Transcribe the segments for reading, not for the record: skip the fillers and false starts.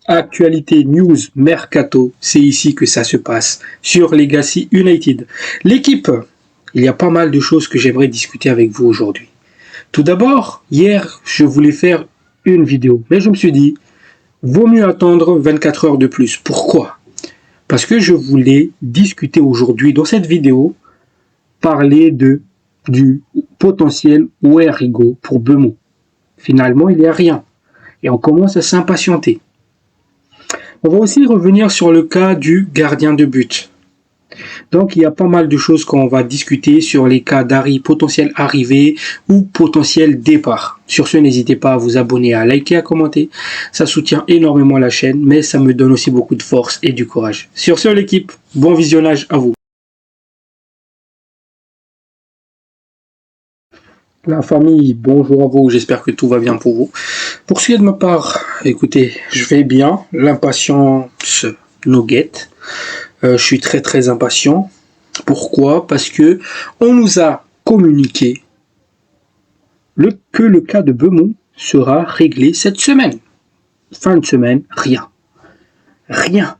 Actualité, news, mercato, c'est ici que ça se passe, sur Legacy United. L'équipe, il y a pas mal de choses que j'aimerais discuter avec vous aujourd'hui. Tout d'abord, hier, je voulais faire une vidéo, mais je me suis dit, vaut mieux attendre 24 heures de plus. Pourquoi? Parce que je voulais discuter aujourd'hui, dans cette vidéo, parler du potentiel Ouerigo pour Bemo. Finalement, il n'y a rien. Et on commence à s'impatienter. On va aussi revenir sur le cas du gardien de but. Donc, il y a pas mal de choses qu'on va discuter sur les cas potentiel arrivée ou potentiel départ. Sur ce, n'hésitez pas à vous abonner, à liker, à commenter. Ça soutient énormément la chaîne, mais ça me donne aussi beaucoup de force et du courage. Sur ce, l'équipe, bon visionnage à vous. La famille, bonjour à vous, j'espère que tout va bien pour vous. Pour ce qui est de ma part, écoutez, je vais bien, l'impatience nous guette. Je suis très impatient. Pourquoi? Parce que on nous a communiqué que le cas de Bemo sera réglé cette semaine. Fin de semaine, rien. Rien.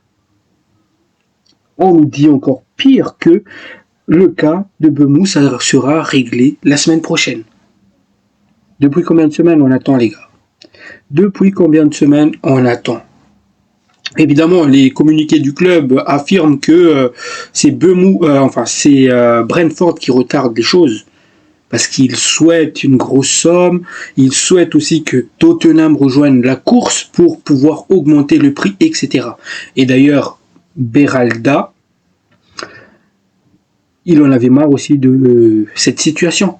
On nous dit encore pire que le cas de Bemo sera réglé la semaine prochaine. Depuis combien de semaines on attend, les gars? Depuis combien de semaines on attend? Évidemment, les communiqués du club affirment que c'est Brentford qui retarde les choses parce qu'ils souhaitent une grosse somme. Ils souhaitent aussi que Tottenham rejoigne la course pour pouvoir augmenter le prix, etc. Et d'ailleurs, Beralda, il en avait marre aussi de cette situation.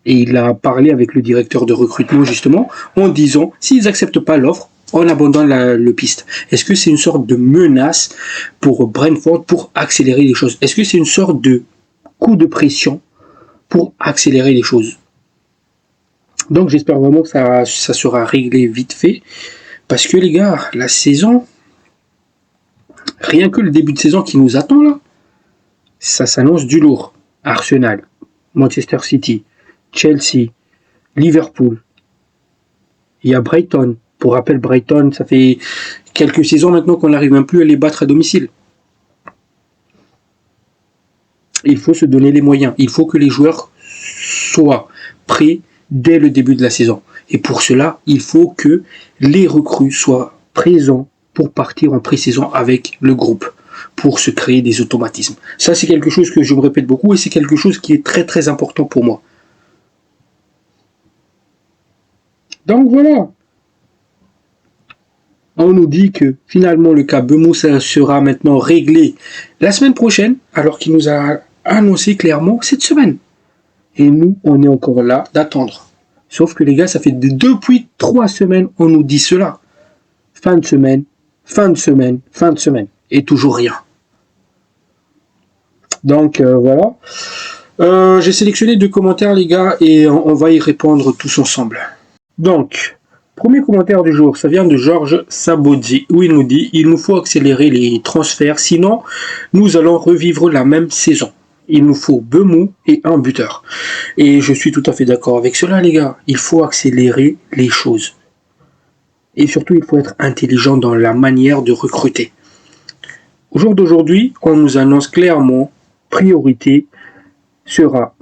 Et il a parlé avec le directeur de recrutement justement en disant s'ils n'acceptent pas l'offre, on abandonne le piste. Est-ce que c'est une sorte de menace pour Brentford pour accélérer les choses? Est-ce que c'est une sorte de coup de pression pour accélérer les choses? Donc j'espère vraiment que ça sera réglé vite fait. Parce que les gars, la saison, rien que le début de saison qui nous attend là, ça s'annonce du lourd. Arsenal, Manchester City, Chelsea, Liverpool, il y a Brighton. Pour rappel, Brighton, ça fait quelques saisons maintenant qu'on n'arrive même plus à les battre à domicile. Il faut se donner les moyens. Il faut que les joueurs soient prêts dès le début de la saison. Et pour cela, il faut que les recrues soient présents pour partir en pré-saison avec le groupe, pour se créer des automatismes. Ça, c'est quelque chose que je me répète beaucoup et c'est quelque chose qui est très important pour moi. Donc voilà. On nous dit que finalement le cas Bemo sera maintenant réglé la semaine prochaine, alors qu'il nous a annoncé clairement cette semaine. Et nous, on est encore là d'attendre. Sauf que les gars, ça fait depuis 3 semaines, on nous dit cela. Fin de semaine, fin de semaine, fin de semaine. Et toujours rien. Donc voilà. J'ai sélectionné 2 commentaires, les gars, et on va y répondre tous ensemble. Donc, premier commentaire du jour, ça vient de Georges Sabodzi, où il nous dit « Il nous faut accélérer les transferts, sinon nous allons revivre la même saison. Il nous faut Bemo et un buteur. » Et je suis tout à fait d'accord avec cela, les gars. Il faut accélérer les choses. Et surtout, il faut être intelligent dans la manière de recruter. Au jour d'aujourd'hui, on nous annonce clairement, priorité sera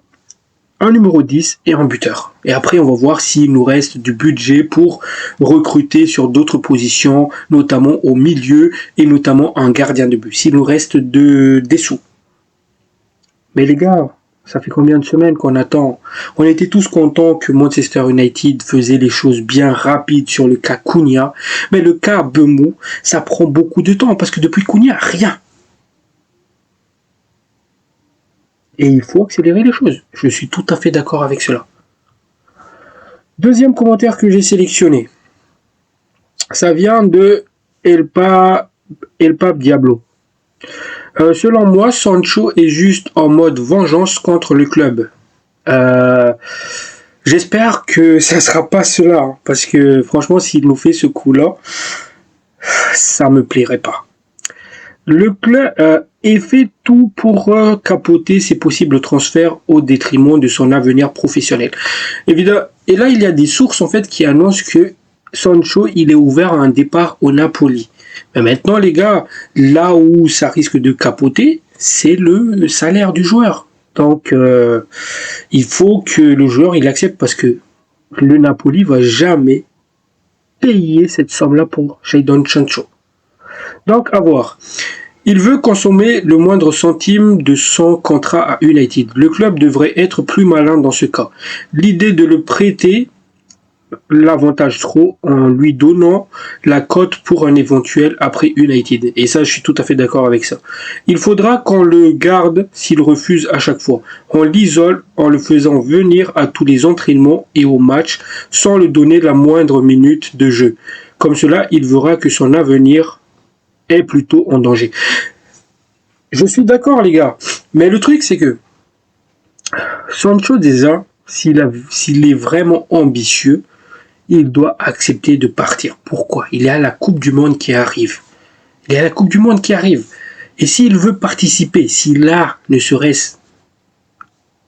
un numéro 10 et un buteur. Et après, on va voir s'il nous reste du budget pour recruter sur d'autres positions, notamment au milieu et notamment un gardien de but. S'il nous reste des sous. Mais les gars, ça fait combien de semaines qu'on attend? On était tous contents que Manchester United faisait les choses bien rapides sur le cas Cunha. Mais le cas Bemo, ça prend beaucoup de temps parce que depuis Cunha, rien. Et il faut accélérer les choses. Je suis tout à fait d'accord avec cela. Deuxième commentaire que j'ai sélectionné. Ça vient de El Pap Diablo. Selon moi, Sancho est juste en mode vengeance contre le club. J'espère que ça ne sera pas cela. Hein, parce que franchement, s'il nous fait ce coup-là, ça me plairait pas. Le club fait tout pour capoter ses possibles transferts au détriment de son avenir professionnel. Évidemment, et là, il y a des sources en fait qui annoncent que Sancho, il est ouvert à un départ au Napoli. Mais maintenant, les gars, là où ça risque de capoter, c'est le salaire du joueur. Donc, il faut que le joueur il accepte parce que le Napoli va jamais payer cette somme-là pour Jadon Sancho. Donc, à voir. Il veut consommer le moindre centime de son contrat à United. Le club devrait être plus malin dans ce cas. L'idée de le prêter l'avantage trop en lui donnant la cote pour un éventuel après United. Et ça, je suis tout à fait d'accord avec ça. Il faudra qu'on le garde s'il refuse à chaque fois. On l'isole en le faisant venir à tous les entraînements et aux matchs sans lui donner la moindre minute de jeu. Comme cela, il verra que son avenir est plutôt en danger. Je suis d'accord, les gars. Mais le truc, c'est que Sancho, déjà, s'il est vraiment ambitieux, il doit accepter de partir. Pourquoi? Il est à la Coupe du Monde qui arrive. Il est à la Coupe du Monde qui arrive. Et s'il veut participer, s'il a ne serait-ce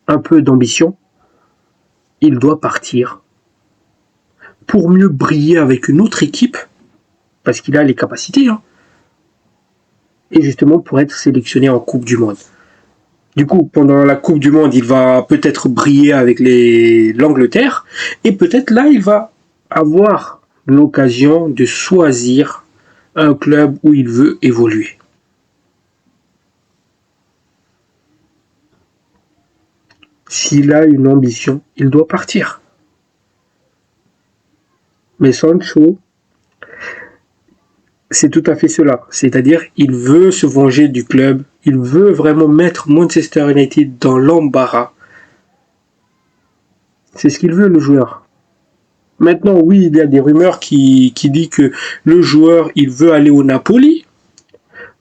un peu d'ambition, il doit partir pour mieux briller avec une autre équipe, parce qu'il a les capacités, hein, et justement pour être sélectionné en Coupe du Monde. Du coup, pendant la Coupe du Monde, il va peut-être briller avec l'Angleterre, et peut-être là, il va avoir l'occasion de choisir un club où il veut évoluer. S'il a une ambition, il doit partir. Mais Sancho, c'est tout à fait cela. C'est-à-dire, il veut se venger du club. Il veut vraiment mettre Manchester United dans l'embarras. C'est ce qu'il veut, le joueur. Maintenant, oui, il y a des rumeurs qui disent que le joueur, il veut aller au Napoli.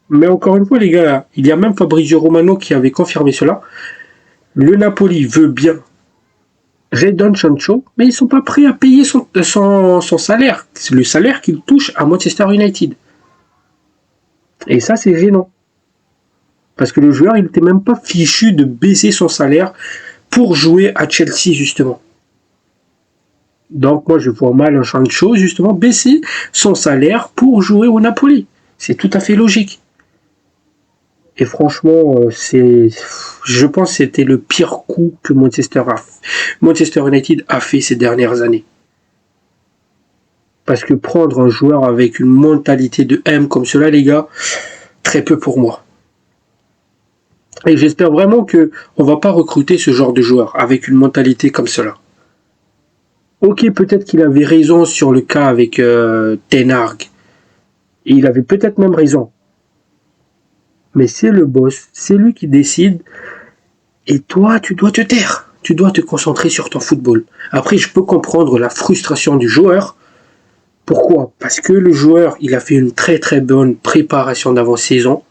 Mais encore une fois, les gars, il y a même Fabrizio Romano qui avait confirmé cela. Le Napoli veut bien Jadon Sancho, mais ils ne sont pas prêts à payer son salaire. C'est le salaire qu'il touche à Manchester United. Et ça, c'est gênant. Parce que le joueur, il n'était même pas fichu de baisser son salaire pour jouer à Chelsea, justement. Donc, moi, je vois mal un Sancho, justement, baisser son salaire pour jouer au Napoli. C'est tout à fait logique. Et franchement, je pense que c'était le pire coup que Manchester United a fait ces dernières années. Parce que prendre un joueur avec une mentalité de M comme cela, les gars, très peu pour moi. Et j'espère vraiment qu'on ne va pas recruter ce genre de joueur avec une mentalité comme cela. Ok, peut-être qu'il avait raison sur le cas avec Ten Hag. Et il avait peut-être même raison. Mais c'est le boss, c'est lui qui décide. Et toi, tu dois te taire. Tu dois te concentrer sur ton football. Après, je peux comprendre la frustration du joueur. Pourquoi? Parce que le joueur, il a fait une très très bonne préparation d'avant-saison,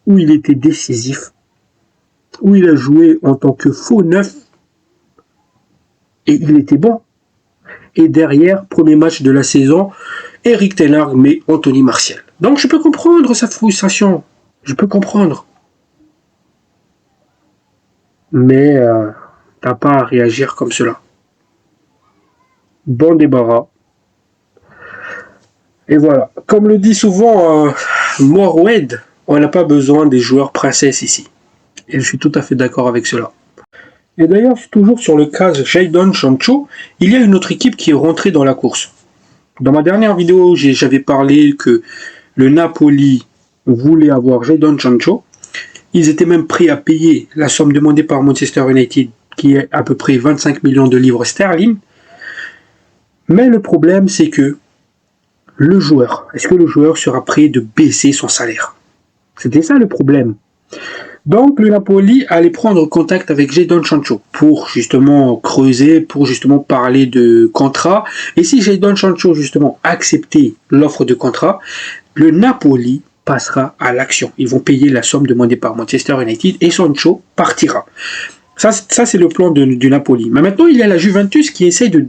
où il était décisif, où il a joué en tant que faux neuf, et il était bon. Et derrière, premier match de la saison, Erik ten Hag met Anthony Martial. Donc je peux comprendre sa frustration. Je peux comprendre. Mais t'as pas à réagir comme cela. Bon débarras. Et voilà. Comme le dit souvent Moorhead, on n'a pas besoin des joueurs princesses ici. Et je suis tout à fait d'accord avec cela. Et d'ailleurs, toujours sur le cas Jadon Sancho, il y a une autre équipe qui est rentrée dans la course. Dans ma dernière vidéo, j'avais parlé que le Napoli voulait avoir Jadon Sancho. Ils étaient même prêts à payer la somme demandée par Manchester United, qui est à peu près 25 millions de livres sterling. Mais le problème, c'est que est-ce que le joueur sera prêt de baisser son salaire? C'était ça le problème. Donc le Napoli allait prendre contact avec Jadon Sancho pour justement creuser, pour justement parler de contrat. Et si Jadon Sancho justement acceptait l'offre de contrat, le Napoli passera à l'action. Ils vont payer la somme demandée par Manchester United et Sancho partira. Ça c'est le plan du Napoli. Mais maintenant, il y a la Juventus qui essaie de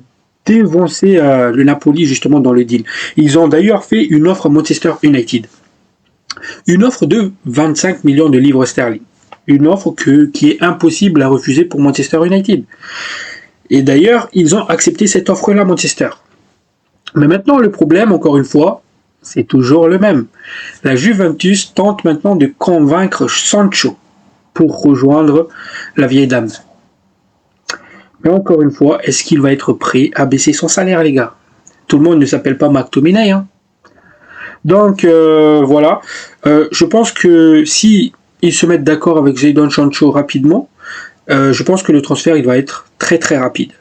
dévancer le Napoli justement dans le deal. Ils ont d'ailleurs fait une offre à Manchester United. Une offre de 25 millions de livres sterling. Une offre qui est impossible à refuser pour Manchester United. Et d'ailleurs, ils ont accepté cette offre-là, Manchester. Mais maintenant, le problème, encore une fois, C'est toujours le même. La Juventus tente maintenant de convaincre Sancho pour rejoindre la vieille dame. Mais encore une fois, est-ce qu'il va être prêt à baisser son salaire, les gars? Tout le monde ne s'appelle pas McTominay, hein. Donc voilà, je pense que si ils se mettent d'accord avec Jadon Sancho rapidement, je pense que le transfert il va être très très rapide.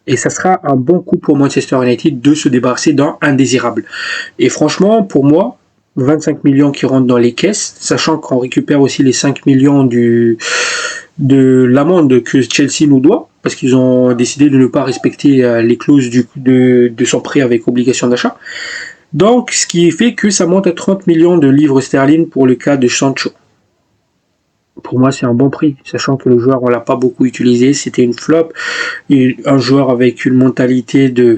Et ça sera un bon coup pour Manchester United de se débarrasser d'un indésirable. Et franchement, pour moi, 25 millions qui rentrent dans les caisses, sachant qu'on récupère aussi les 5 millions de l'amende que Chelsea nous doit, parce qu'ils ont décidé de ne pas respecter les clauses de son prêt avec obligation d'achat. Donc, ce qui fait que ça monte à 30 millions de livres sterling pour le cas de Sancho. Pour moi, c'est un bon prix, sachant que le joueur, on l'a pas beaucoup utilisé, c'était une flop. Un joueur avec une mentalité de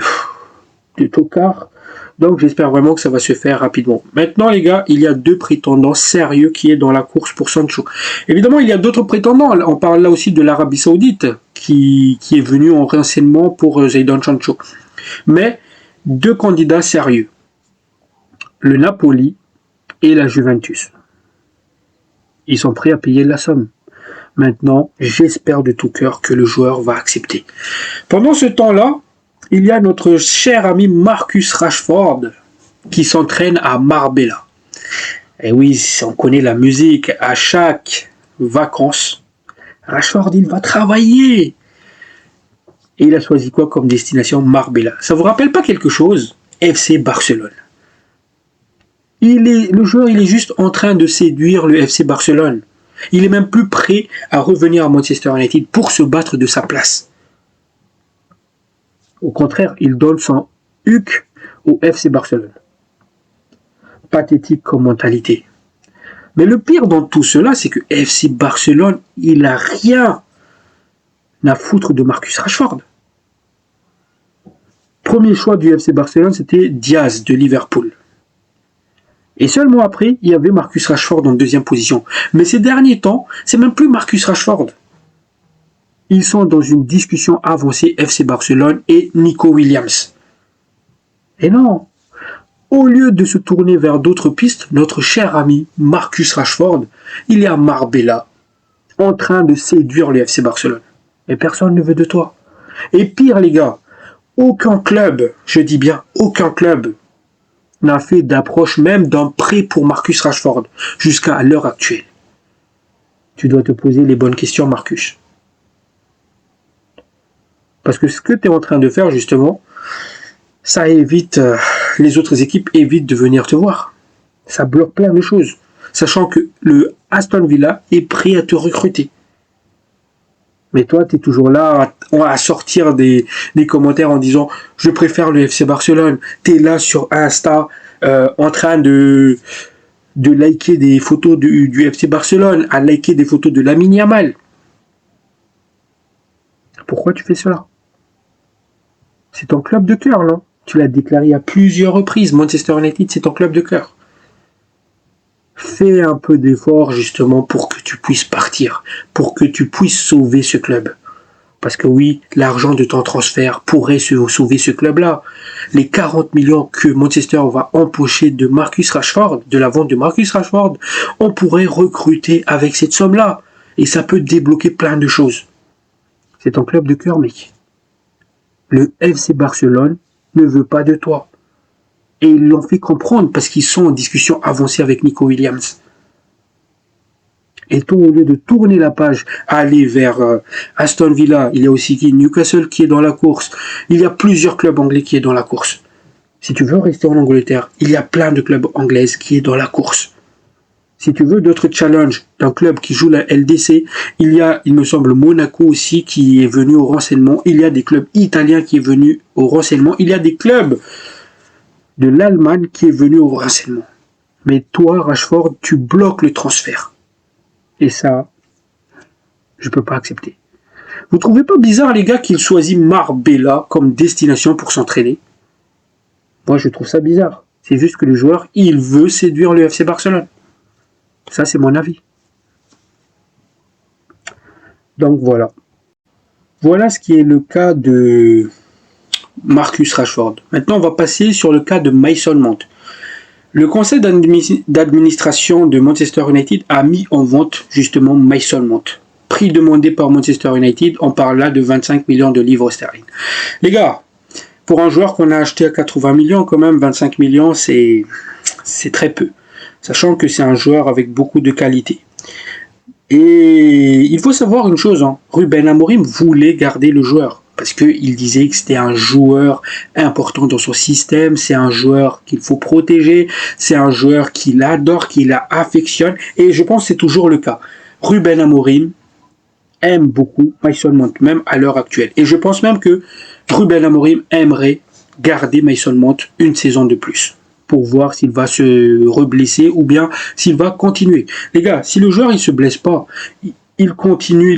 tocard. Donc, j'espère vraiment que ça va se faire rapidement. Maintenant, les gars, il y a 2 prétendants sérieux qui est dans la course pour Sancho. Évidemment, il y a d'autres prétendants. On parle là aussi de l'Arabie Saoudite, qui est venu en renseignement pour Jadon Sancho. Mais 2 candidats sérieux. Le Napoli et la Juventus. Ils sont prêts à payer la somme. Maintenant, j'espère de tout cœur que le joueur va accepter. Pendant ce temps-là, il y a notre cher ami Marcus Rashford qui s'entraîne à Marbella. Et oui, on connaît la musique. À chaque vacances, Rashford, il va travailler. Et il a choisi quoi comme destination? Marbella. Ça vous rappelle pas quelque chose? FC Barcelone. Le joueur, il est juste en train de séduire le FC Barcelone. Il est même plus prêt à revenir à Manchester United pour se battre de sa place. Au contraire, il donne son huc au FC Barcelone. Pathétique comme mentalité. Mais le pire dans tout cela, c'est que FC Barcelone, il n'a rien à foutre de Marcus Rashford. Premier choix du FC Barcelone, c'était Diaz de Liverpool. Et seulement après, il y avait Marcus Rashford en 2e position. Mais ces derniers temps, c'est même plus Marcus Rashford. Ils sont dans une discussion avancée FC Barcelone et Nico Williams. Et non, au lieu de se tourner vers d'autres pistes, notre cher ami Marcus Rashford, il est à Marbella, en train de séduire le FC Barcelone. Et personne ne veut de toi. Et pire les gars, aucun club, je dis bien aucun club, n'a fait d'approche même d'un prêt pour Marcus Rashford jusqu'à l'heure actuelle. Tu dois te poser les bonnes questions, Marcus. Parce que ce que tu es en train de faire, justement, ça évite, les autres équipes évitent de venir te voir. Ça bloque plein de choses. Sachant que le Aston Villa est prêt à te recruter. Mais toi, tu es toujours là à sortir des commentaires en disant « Je préfère le FC Barcelone ». Tu es là sur Insta en train de liker des photos du FC Barcelone, à liker des photos de Lamine Yamal. Pourquoi tu fais cela? C'est ton club de cœur, non? Tu l'as déclaré à plusieurs reprises. Manchester United, c'est ton club de cœur. Fais un peu d'effort justement pour que tu puisses partir, pour que tu puisses sauver ce club. Parce que oui, l'argent de ton transfert pourrait sauver ce club-là. Les 40 millions que Manchester va empocher de Marcus Rashford, de la vente de Marcus Rashford, on pourrait recruter avec cette somme-là. Et ça peut débloquer plein de choses. C'est ton club de cœur, mec. Le FC Barcelone ne veut pas de toi. Et ils l'ont fait comprendre parce qu'ils sont en discussion avancée avec Nico Williams. Et toi, au lieu de tourner la page, aller vers Aston Villa, il y a aussi Newcastle qui est dans la course. Il y a plusieurs clubs anglais qui est dans la course. Si tu veux rester en Angleterre, il y a plein de clubs anglais qui est dans la course. Si tu veux d'autres challenges d'un club qui joue la LDC, il y a, il me semble, Monaco aussi qui est venu au renseignement. Il y a des clubs italiens qui est venu au renseignement. Il y a des clubs de l'Allemagne qui est venu au renseignement. Mais toi, Rashford, tu bloques le transfert. Et ça, je peux pas accepter. Vous trouvez pas bizarre, les gars, qu'il choisit Marbella comme destination pour s'entraîner? Moi, je trouve ça bizarre. C'est juste que le joueur, il veut séduire le FC Barcelone. Ça, c'est mon avis. Donc, voilà. Voilà ce qui est le cas de Marcus Rashford. Maintenant, on va passer sur le cas de Mason Mount. Le conseil d'administration de Manchester United a mis en vente justement Mason Mount. Prix demandé par Manchester United, on parle là de 25 millions de livres sterling. Les gars, pour un joueur qu'on a acheté à 80 millions, quand même, 25 millions, c'est très peu. Sachant que c'est un joueur avec beaucoup de qualité. Et il faut savoir une chose, hein, Ruben Amorim voulait garder le joueur. Parce qu'il disait que c'était un joueur important dans son système, c'est un joueur qu'il faut protéger, c'est un joueur qu'il adore, qu'il affectionne, et je pense que c'est toujours le cas. Ruben Amorim aime beaucoup Mason Mount, même à l'heure actuelle. Et je pense même que Ruben Amorim aimerait garder Mason Mount une saison de plus, pour voir s'il va se reblesser ou bien s'il va continuer. Les gars, si le joueur il se blesse pas, il continue,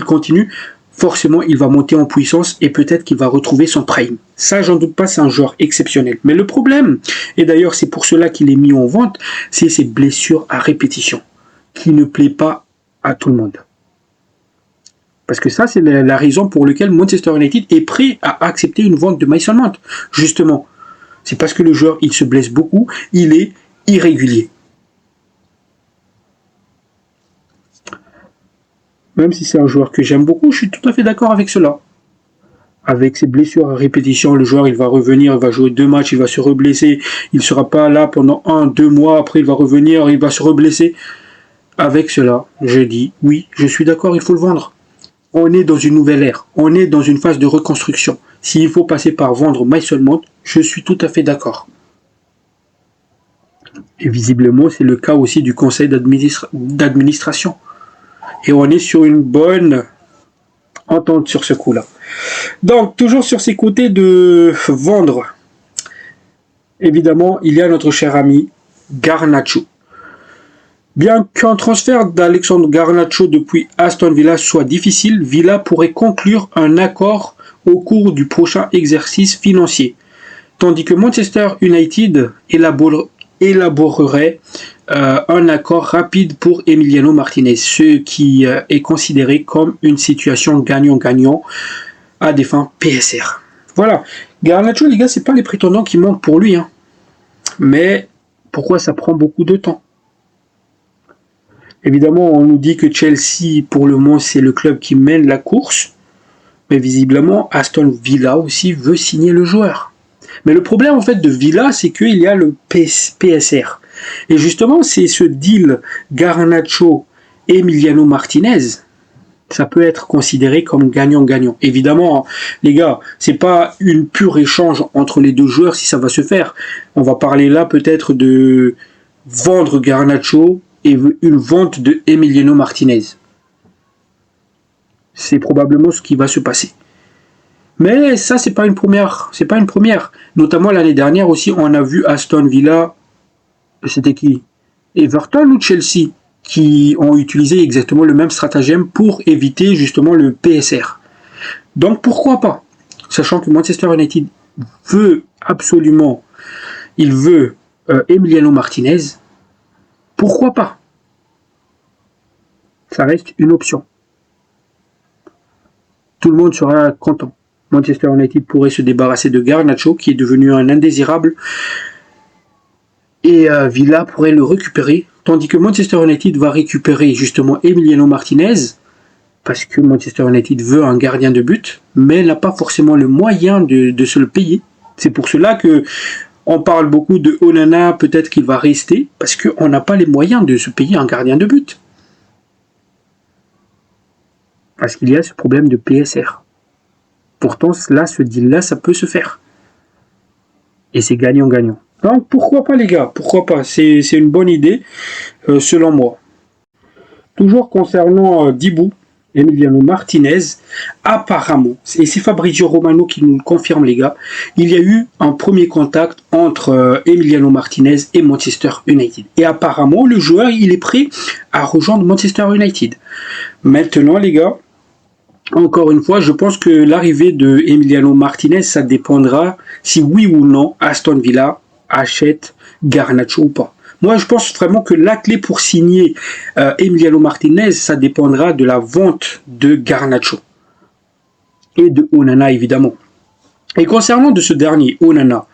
forcément il va monter en puissance et peut-être qu'il va retrouver son prime. Ça, j'en doute pas, c'est un joueur exceptionnel. Mais le problème, et d'ailleurs c'est pour cela qu'il est mis en vente, c'est ses blessures à répétition, qui ne plaît pas à tout le monde. Parce que ça, c'est la raison pour laquelle Manchester United est prêt à accepter une vente de Mason Mount. Justement, c'est parce que le joueur, il se blesse beaucoup, il est irrégulier. Même si c'est un joueur que j'aime beaucoup, je suis tout à fait d'accord avec cela. Avec ses blessures à répétition, le joueur il va revenir, il va jouer 2 matchs, il va se reblesser, il ne sera pas là pendant 1-2 mois, après il va revenir, il va se reblesser. Avec cela, je dis oui, je suis d'accord, il faut le vendre. On est dans une nouvelle ère, on est dans une phase de reconstruction. S'il faut passer par vendre Mason Mount, je suis tout à fait d'accord. Et visiblement, c'est le cas aussi du conseil d'administration. Et on est sur une bonne entente sur ce coup-là. Donc, toujours sur ces côtés de vendre, évidemment, il y a notre cher ami Garnacho. Bien qu'un transfert d'Alexandre Garnacho depuis Aston Villa soit difficile, Villa pourrait conclure un accord au cours du prochain exercice financier. Tandis que Manchester United élaborerait un accord rapide pour Emiliano Martinez, ce qui est considéré comme une situation gagnant-gagnant à des fins PSR. Voilà, Garnacho, les gars, c'est pas les prétendants qui manquent pour lui, hein. Mais pourquoi ça prend beaucoup de temps? Évidemment, on nous dit que Chelsea, pour le moment, c'est le club qui mène la course, mais visiblement, Aston Villa aussi veut signer le joueur. Mais le problème, en fait, de Villa, c'est qu'il y a le PSR. Et justement, c'est ce deal Garnacho-Emiliano Martinez, ça peut être considéré comme gagnant-gagnant. Évidemment, les gars, c'est pas une pure échange entre les deux joueurs si ça va se faire. On va parler là peut-être de vendre Garnacho et une vente de Emiliano Martinez. C'est probablement ce qui va se passer. Mais ça, c'est pas une première. C'est pas une première. Notamment l'année dernière aussi, on a vu Aston Villa. C'était qui? Everton ou Chelsea qui ont utilisé exactement le même stratagème pour éviter justement le PSR. Donc pourquoi pas? Sachant que Manchester United veut absolument, il veut Emiliano Martinez, pourquoi pas? Ça reste une option. Tout le monde sera content. Manchester United pourrait se débarrasser de Garnacho qui est devenu un indésirable et Villa pourrait le récupérer, tandis que Manchester United va récupérer justement Emiliano Martinez parce que Manchester United veut un gardien de but, mais n'a pas forcément le moyen de se le payer. C'est pour cela que on parle beaucoup de Onana, peut-être qu'il va rester, parce qu'on n'a pas les moyens de se payer un gardien de but. Parce qu'il y a ce problème de PSR. Pourtant, là, ce deal-là, ça peut se faire. Et c'est gagnant-gagnant. Donc, pourquoi pas, les gars? Pourquoi pas? C'est une bonne idée, selon moi. Toujours concernant Dibou, Emiliano Martinez, apparemment, et c'est Fabrizio Romano qui nous le confirme, les gars, il y a eu un premier contact entre Emiliano Martinez et Manchester United. Et apparemment, le joueur, il est prêt à rejoindre Manchester United. Maintenant, les gars, encore une fois, je pense que l'arrivée de Emiliano Martinez, ça dépendra si oui ou non Aston Villa achète Garnacho ou pas. Moi, je pense vraiment que la clé pour signer Emiliano Martinez, ça dépendra de la vente de Garnacho et de Onana, évidemment. Et concernant de ce dernier, Onana,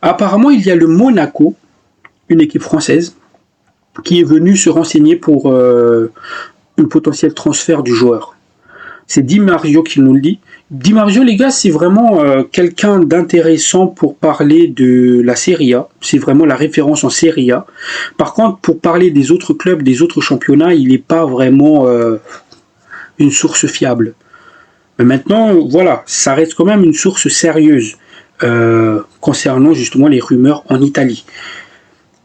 apparemment, il y a le Monaco une équipe française qui est venue se renseigner pour un potentiel transfert du joueur. C'est Di Marzio qui nous le dit. Di Marzio, les gars, c'est vraiment quelqu'un d'intéressant pour parler de la Serie A. C'est vraiment la référence en Serie A. Par contre, pour parler des autres clubs, des autres championnats, il n'est pas vraiment une source fiable. Mais maintenant, voilà, ça reste quand même une source sérieuse concernant justement les rumeurs en Italie.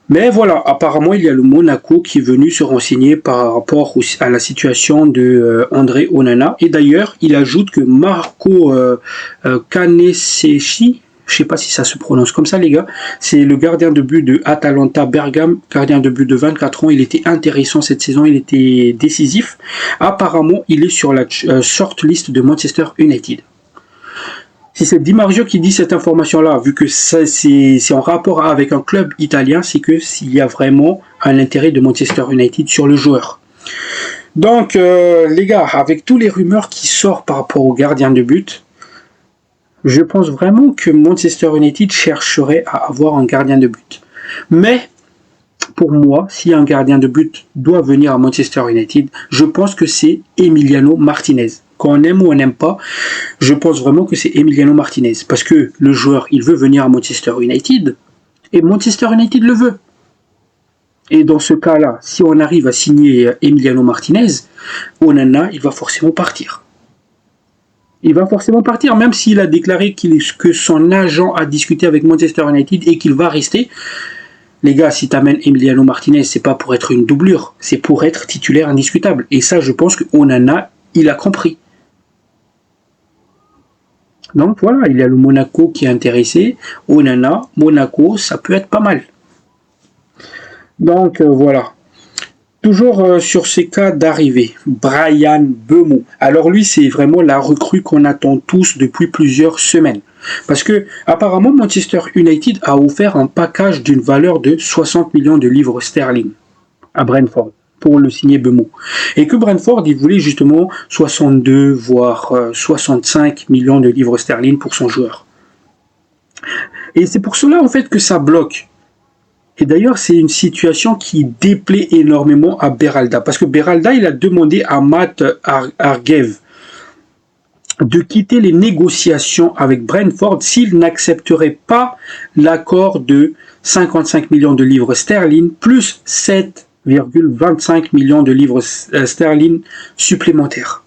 Mais voilà, apparemment, il y a le Monaco qui est venu se renseigner par rapport à la situation de André Onana. Et d'ailleurs, il ajoute que Marco Canesecchi, je ne sais pas si ça se prononce comme ça, les gars, c'est le gardien de but de Atalanta Bergame, gardien de but de 24 ans. Il était intéressant cette saison, il était décisif. Apparemment, il est sur la shortlist de Manchester United. Si c'est Di Marzio qui dit cette information-là, vu que c'est en rapport avec un club italien, c'est que s'il y a vraiment un intérêt de Manchester United sur le joueur. Donc, les gars, avec tous les rumeurs qui sortent par rapport au gardien de but, je pense vraiment que Manchester United chercherait à avoir un gardien de but. Mais, pour moi, si un gardien de but doit venir à Manchester United, je pense que c'est Emiliano Martinez. Quand on aime ou on n'aime pas, je pense vraiment que c'est Emiliano Martinez. Parce que le joueur, il veut venir à Manchester United, et Manchester United le veut. Et dans ce cas-là, si on arrive à signer Emiliano Martinez, Onana, il va forcément partir. Il va forcément partir, même s'il a déclaré que son agent a discuté avec Manchester United et qu'il va rester. Les gars, si tu amènes Emiliano Martinez, c'est pas pour être une doublure, c'est pour être titulaire indiscutable. Et ça, je pense que Onana, il a compris. Donc voilà, il y a le Monaco qui est intéressé. Onana, Monaco, ça peut être pas mal. Donc voilà. Toujours sur ces cas d'arrivée, Bryan Mbeumo. Alors lui, c'est vraiment la recrue qu'on attend tous depuis plusieurs semaines. Parce que apparemment, Manchester United a offert un package d'une valeur de 60 millions de livres sterling à Brentford pour le signer Mbeumo. Et que Brentford, il voulait justement 62 voire 65 millions de livres sterling pour son joueur. Et c'est pour cela en fait que ça bloque. Et d'ailleurs, c'est une situation qui déplaît énormément à Berhalda. Parce que Berhalda, il a demandé à Matt Argev de quitter les négociations avec Brentford s'il n'accepterait pas l'accord de 55 millions de livres sterling plus 7,25 millions de livres sterling supplémentaires.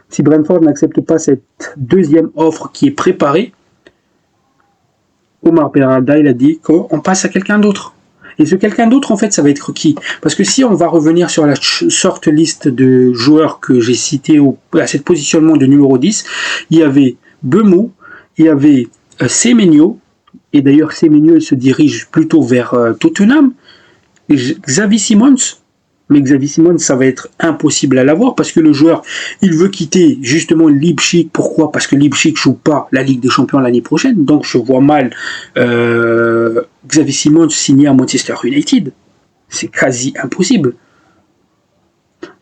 Si Brentford n'accepte pas cette deuxième offre qui est préparée, Omar Berhalda, il a dit qu'on passe à quelqu'un d'autre. Et ce quelqu'un d'autre, en fait, ça va être qui? Parce que si on va revenir sur la shortlist de joueurs que j'ai cités à cette positionnement de numéro 10, il y avait Mbeumo, il y avait Semenyo, et d'ailleurs Semenyo il se dirige plutôt vers Tottenham, et Xavi Simons, mais Xavi Simons, ça va être impossible à l'avoir parce que le joueur, il veut quitter justement Leipzig. Pourquoi? Parce que Leipzig ne joue pas la Ligue des Champions l'année prochaine. Donc je vois mal Xavi Simons signer à Manchester United. C'est quasi impossible.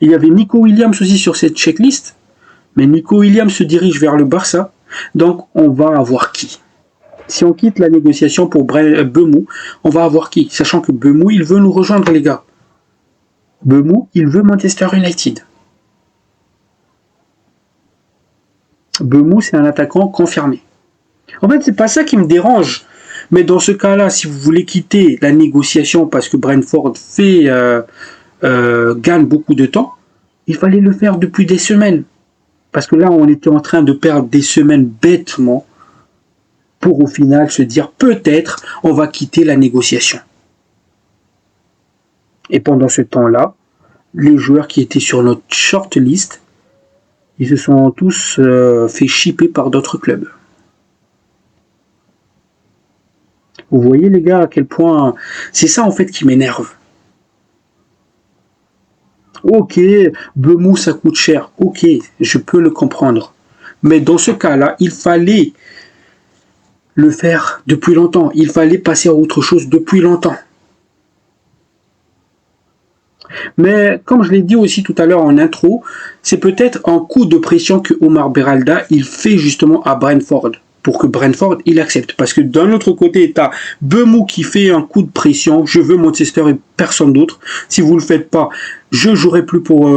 Il y avait Nico Williams aussi sur cette checklist. Mais Nico Williams se dirige vers le Barça. Donc on va avoir qui? Si on quitte la négociation pour Mbeumo, on va avoir qui? Sachant que Mbeumo, il veut nous rejoindre, les gars. Mbeumo, il veut Manchester United. Mbeumo, c'est un attaquant confirmé. En fait, c'est pas ça qui me dérange. Mais dans ce cas-là, si vous voulez quitter la négociation parce que Brentford gagne beaucoup de temps, il fallait le faire depuis des semaines. Parce que là, on était en train de perdre des semaines bêtement pour au final se dire peut-être on va quitter la négociation. Et pendant ce temps-là, les joueurs qui étaient sur notre shortlist, ils se sont tous fait shipper par d'autres clubs. Vous voyez les gars à quel point... C'est ça en fait qui m'énerve. Ok, Mbeumo ça coûte cher. Ok, je peux le comprendre. Mais dans ce cas-là, il fallait le faire depuis longtemps. Il fallait passer à autre chose depuis longtemps. Mais comme je l'ai dit aussi tout à l'heure en intro, c'est peut-être un coup de pression que Omar Berhalda il fait justement à Brentford. pour que Brentford il accepte. Parce que d'un autre côté, tu as Bemou qui fait un coup de pression, je veux Manchester et personne d'autre. Si vous le faites pas, je jouerai plus pour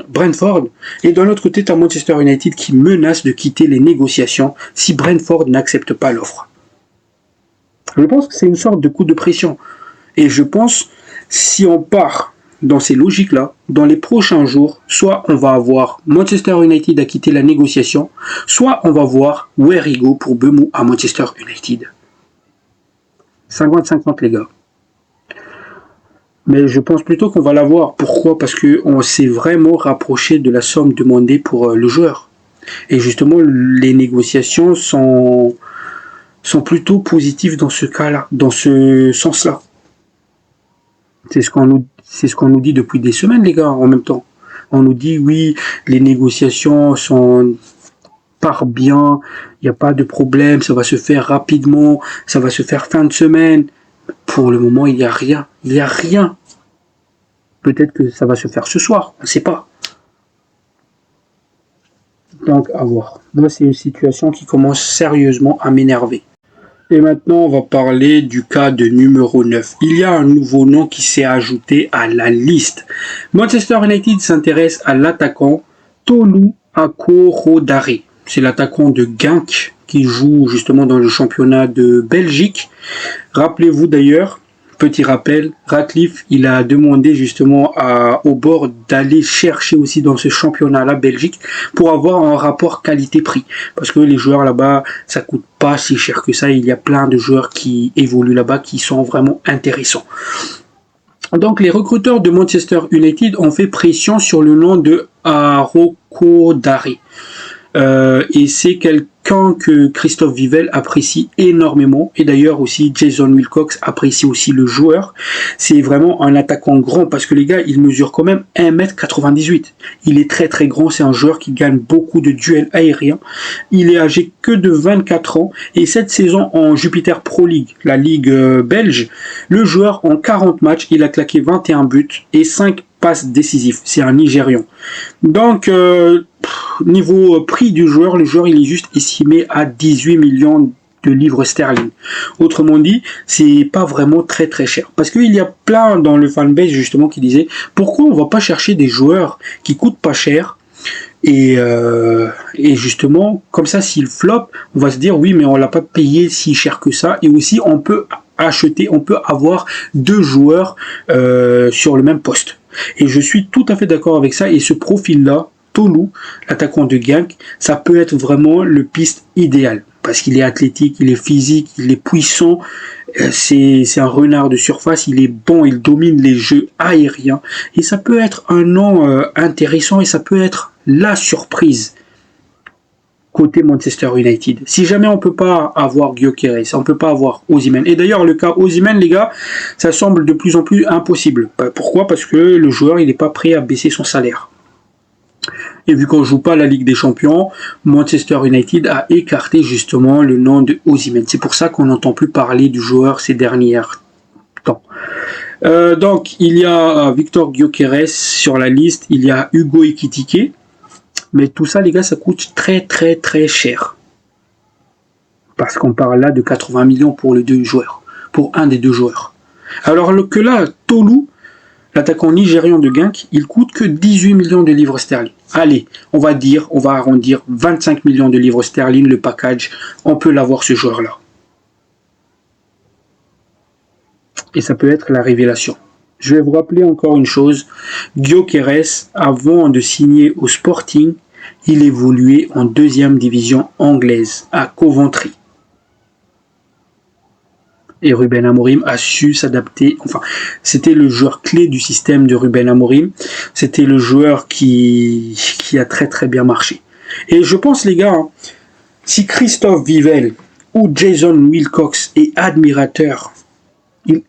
Brentford. Et d'un autre côté, tu as Manchester United qui menace de quitter les négociations si Brentford n'accepte pas l'offre. Je pense que c'est une sorte de coup de pression. Et je pense, si on part dans ces logiques-là, dans les prochains jours, soit on va avoir Manchester United à quitter la négociation, soit on va voir where he go pour Bemou à Manchester United. 50-50 les gars. Mais je pense plutôt qu'on va l'avoir. Pourquoi? Parce qu'on s'est vraiment rapproché de la somme demandée pour le joueur. Et justement, les négociations sont plutôt positives dans ce cas-là, dans ce sens-là. C'est ce qu'on nous dit depuis des semaines, les gars, en même temps. On nous dit, oui, les négociations partent bien, il n'y a pas de problème, ça va se faire rapidement, ça va se faire fin de semaine. Pour le moment, il n'y a rien. Il n'y a rien. Peut-être que ça va se faire ce soir, on ne sait pas. Donc, à voir. Moi, c'est une situation qui commence sérieusement à m'énerver. Et maintenant, on va parler du cas de numéro 9. Il y a un nouveau nom qui s'est ajouté à la liste. Manchester United s'intéresse à l'attaquant Tolu Akorodare. C'est l'attaquant de Genk qui joue justement dans le championnat de Belgique. Rappelez-vous d'ailleurs, petit rappel, Ratcliffe, il a demandé justement au board d'aller chercher aussi dans ce championnat-là Belgique pour avoir un rapport qualité-prix. Parce que les joueurs là-bas, ça coûte pas si cher que ça. Il y a plein de joueurs qui évoluent là-bas qui sont vraiment intéressants. Donc les recruteurs de Manchester United ont fait pression sur le nom de Arokodare. Et c'est quelqu'un que Christophe Vivell apprécie énormément, et d'ailleurs aussi Jason Wilcox apprécie aussi le joueur. C'est vraiment un attaquant grand, parce que les gars, il mesure quand même 1m98. Il est très très grand, c'est un joueur qui gagne beaucoup de duels aériens. Il est âgé que de 24 ans, et cette saison en Jupiter Pro League, la ligue belge, le joueur en 40 matchs, il a claqué 21 buts et 5 passes décisives. C'est un Nigérian. Donc, niveau prix du joueur, le joueur il est juste estimé à 18 millions de livres sterling. Autrement dit, c'est pas vraiment très très cher. Parce qu'il y a plein dans le fanbase justement qui disaient pourquoi on va pas chercher des joueurs qui coûtent pas cher et justement comme ça s'il flop, on va se dire oui mais on l'a pas payé si cher que ça, et aussi on peut avoir deux joueurs sur le même poste. Et je suis tout à fait d'accord avec ça, et ce profil-là, Tolu, l'attaquant de Genk, ça peut être vraiment le piste idéal. Parce qu'il est athlétique, il est physique, il est puissant, c'est un renard de surface, il est bon, il domine les jeux aériens. Et ça peut être un nom intéressant, et ça peut être la surprise côté Manchester United. Si jamais on peut pas avoir Gyökeres, on peut pas avoir Osimhen. Et d'ailleurs, le cas Osimhen, les gars, ça semble de plus en plus impossible. Pourquoi? Parce que le joueur, il n'est pas prêt à baisser son salaire. Et vu qu'on joue pas la Ligue des Champions, Manchester United a écarté justement le nom de Osimhen. C'est pour ça qu'on n'entend plus parler du joueur ces derniers temps. Donc, il y a Victor Gyökeres sur la liste, il y a Hugo Ekitike. Mais tout ça, les gars, ça coûte très très très cher. Parce qu'on parle là de 80 millions pour les deux joueurs. Pour un des deux joueurs. Alors que là, Tolu, l'attaquant nigérian de Genk, il coûte que 18 millions de livres sterling. Allez, on va arrondir 25 millions de livres sterling le package. On peut l'avoir ce joueur-là. Et ça peut être la révélation. Je vais vous rappeler encore une chose. Gyökeres, avant de signer au Sporting, il évoluait en deuxième division anglaise, à Coventry. Et Ruben Amorim a su s'adapter. Enfin, c'était le joueur clé du système de Ruben Amorim. C'était le joueur qui a très très bien marché. Et je pense, les gars, si Christophe Vivell ou Jason Wilcox est admirateur,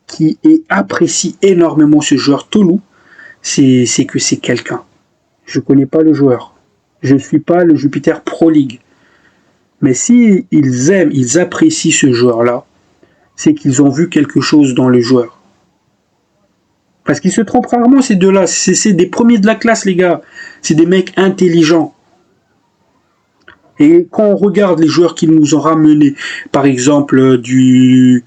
qui apprécie énormément ce joueur Tolu, c'est que c'est quelqu'un. Je connais pas le joueur. Je ne suis pas le Jupiter Pro League. Mais si ils apprécient ce joueur-là, c'est qu'ils ont vu quelque chose dans le joueur. Parce qu'ils se trompent rarement, ces deux-là. C'est des premiers de la classe, les gars. C'est des mecs intelligents. Et quand on regarde les joueurs qu'ils nous ont ramenés, par exemple du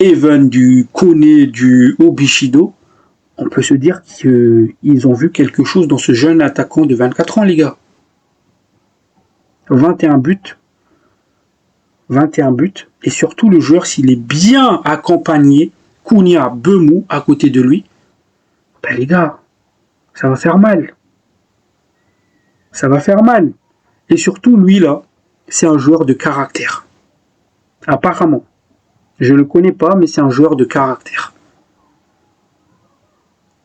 Even, du Kone, du Obishido, on peut se dire qu'ils ont vu quelque chose dans ce jeune attaquant de 24 ans, les gars. 21 buts. 21 buts. Et surtout, le joueur, s'il est bien accompagné, Kounia, Bemou à côté de lui, ben les gars, ça va faire mal. Ça va faire mal. Et surtout, lui, là, c'est un joueur de caractère. Apparemment. Je ne le connais pas, mais c'est un joueur de caractère.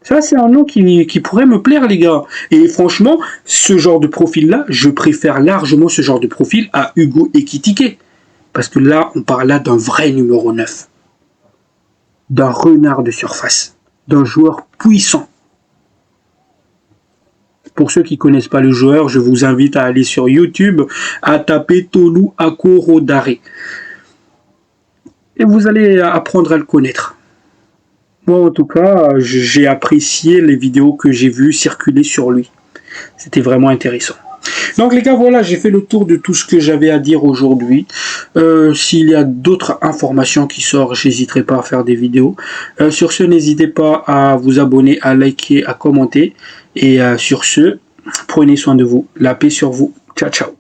Ça, c'est un nom qui pourrait me plaire, les gars. Et franchement, ce genre de profil-là, je préfère largement ce genre de profil à Hugo Ekitike. Parce que là, on parle là d'un vrai numéro 9. D'un renard de surface. D'un joueur puissant. Pour ceux qui ne connaissent pas le joueur, je vous invite à aller sur YouTube, à taper Tolu Akorodare. Et vous allez apprendre à le connaître. Moi, en tout cas, j'ai apprécié les vidéos que j'ai vues circuler sur lui. C'était vraiment intéressant. Donc les gars, voilà, j'ai fait le tour de tout ce que j'avais à dire aujourd'hui. S'il y a d'autres informations qui sortent, j'hésiterai pas à faire des vidéos. Sur ce, n'hésitez pas à vous abonner, à liker, à commenter. Et sur ce, prenez soin de vous. La paix sur vous. Ciao, ciao.